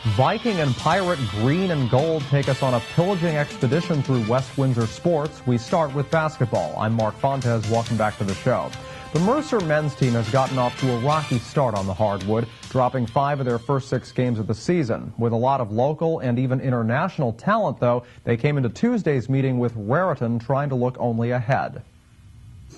Viking and Pirate green and gold take us on a pillaging expedition through West Windsor sports. We start with basketball. I'm Mark Fontes. Welcome back to the show. The Mercer men's team has gotten off to a rocky start on the hardwood, dropping 5 of their first 6 games of the season. With a lot of local and even international talent, though, they came into Tuesday's meeting with Raritan trying to look only ahead.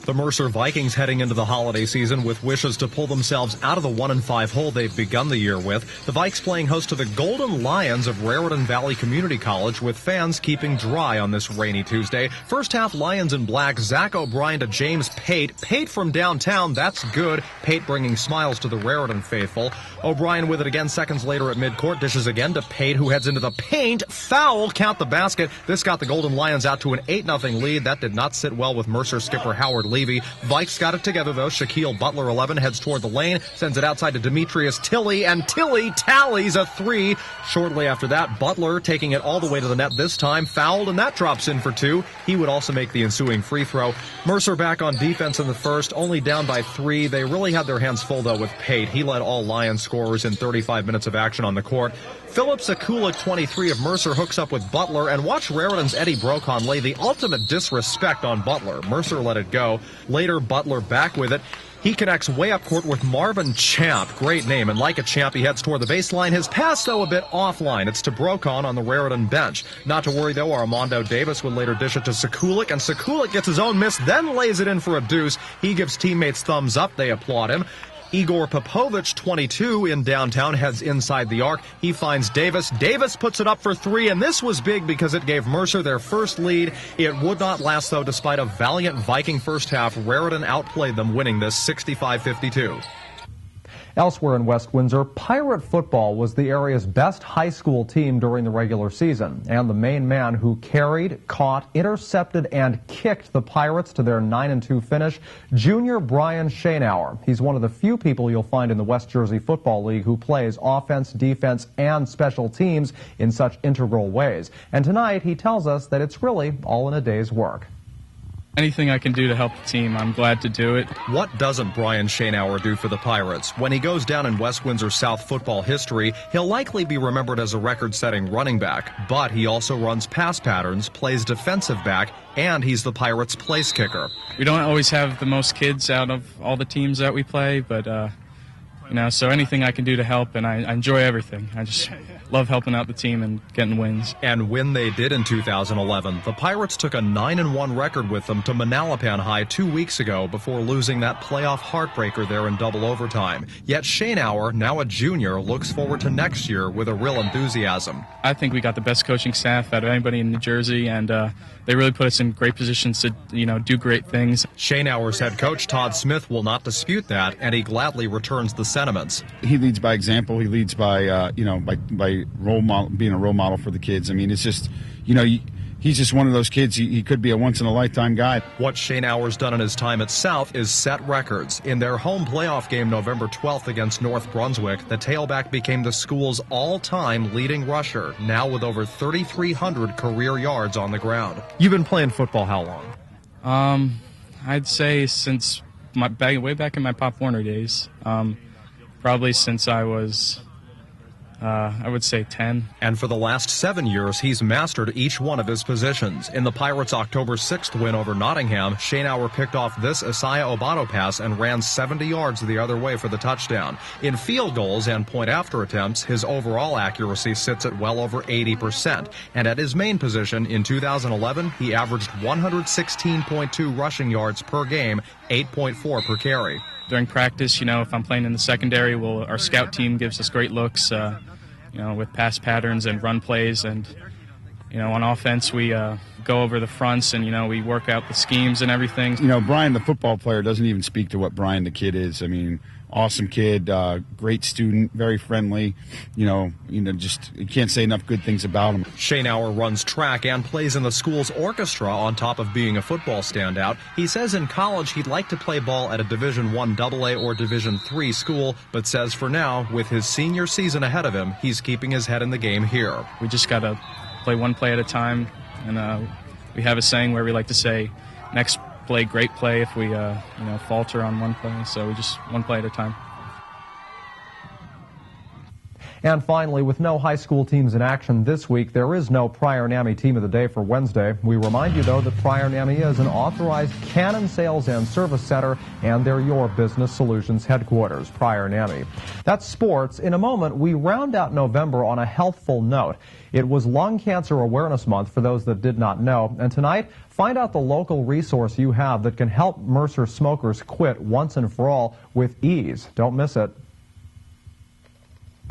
The Mercer Vikings heading into the holiday season with wishes to pull themselves out of the 1-5 hole they've begun the year with. The Vikes playing host to the Golden Lions of Raritan Valley Community College, with fans keeping dry on this rainy Tuesday. First half, Lions in black. Zach O'Brien to James Pate. Pate from downtown, that's good. Pate bringing smiles to the Raritan faithful. O'Brien with it again seconds later at midcourt. Dishes again to Pate, who heads into the paint. Foul, count the basket. This got the Golden Lions out to an 8-0 lead. That did not sit well with Mercer skipper Howard Levy. Vikes got it together, though. Shaquille Butler, 11, heads toward the lane, sends it outside to Demetrius Tilley, and Tilley tallies a 3. Shortly after that, Butler taking it all the way to the net this time, fouled, and that drops in for 2. He would also make the ensuing free throw. Mercer back on defense in the first, only down by 3. They really had their hands full, though, with Pate. He led all Lions scorers in 35 minutes of action on the court. Philip Sekulik, 23, of Mercer, hooks up with Butler, and watch Raritan's Eddie Brocon lay the ultimate disrespect on Butler. Mercer let it go. Later, Butler back with it. He connects way up court with Marvin Champ. Great name, and like a champ, he heads toward the baseline. His pass, though, a bit offline. It's to Brocon on the Raritan bench. Not to worry, though, Armando Davis would later dish it to Sekulik, and Sekulik gets his own miss, then lays it in for a deuce. He gives teammates thumbs up. They applaud him. Igor Popovich, 22, in downtown, heads inside the arc. He finds Davis. Davis puts it up for 3, and this was big because it gave Mercer their first lead. It would not last, though, despite a valiant Viking first half. Raritan outplayed them, winning this 65-52. Elsewhere in West Windsor, Pirate football was the area's best high school team during the regular season. And the main man who carried, caught, intercepted, and kicked the Pirates to their 9-2 finish, junior Brian Schoenauer. He's one of the few people you'll find in the West Jersey Football League who plays offense, defense, and special teams in such integral ways. And tonight, he tells us that it's really all in a day's work. Anything I can do to help the team, I'm glad to do it. What doesn't Brian Schoenauer do for the Pirates? When he goes down in West Windsor South football history, he'll likely be remembered as a record-setting running back, but he also runs pass patterns, plays defensive back, and he's the Pirates' place kicker. We don't always have the most kids out of all the teams that we play, but so anything I can do to help, and I enjoy everything. I just love helping out the team and getting wins. And when they did in 2011, the Pirates took a 9-1 record with them to Manalapan High 2 weeks ago before losing that playoff heartbreaker there in double overtime. Yet Schoenauer, now a junior, looks forward to next year with a real enthusiasm. I think we got the best coaching staff out of anybody in New Jersey, and they really put us in great positions to, do great things. Schoenauer's head coach, Todd Smith, will not dispute that, and he gladly returns the sentiments. He leads by example. He leads by, by role model, being a role model for the kids. I mean, it's just, he's just one of those kids. He could be a once-in-a-lifetime guy. What Schoenauer's done in his time at South is set records. In their home playoff game November 12th against North Brunswick, the tailback became the school's all-time leading rusher, now with over 3,300 career yards on the ground. You've been playing football how long? I'd say since way back in my Pop Warner days. Probably since I was, I would say 10. And for the last 7 years, he's mastered each one of his positions. In the Pirates' October 6th win over Nottingham, Schoenauer picked off this Isaiah Obado pass and ran 70 yards the other way for the touchdown. In field goals and point-after attempts, his overall accuracy sits at well over 80%. And at his main position, in 2011, he averaged 116.2 rushing yards per game, 8.4 per carry. During practice, if I'm playing in the secondary, our scout team gives us great looks, with pass patterns and run plays. And, on offense, we go over the fronts and, we work out the schemes and everything. Brian, the football player, doesn't even speak to what Brian, the kid, is. I mean, awesome kid, great student, very friendly. Just you can't say enough good things about him. Schoenauer runs track and plays in the school's orchestra on top of being a football standout. He says in college he'd like to play ball at a Division I AA or Division III school, but says for now, with his senior season ahead of him, he's keeping his head in the game here. We just got to play one play at a time, and we have a saying where we like to say, next play, great play if we falter on one play, so we just one play at a time. And finally, with no high school teams in action this week, there is no Pryor NAMI Team of the Day for Wednesday. We remind you, though, that Pryor NAMI is an authorized Canon sales and service center, and they're your business solutions headquarters, Pryor NAMI. That's sports. In a moment, we round out November on a healthful note. It was Lung Cancer Awareness Month for those that did not know. And tonight, find out the local resource you have that can help Mercer smokers quit once and for all with ease. Don't miss it.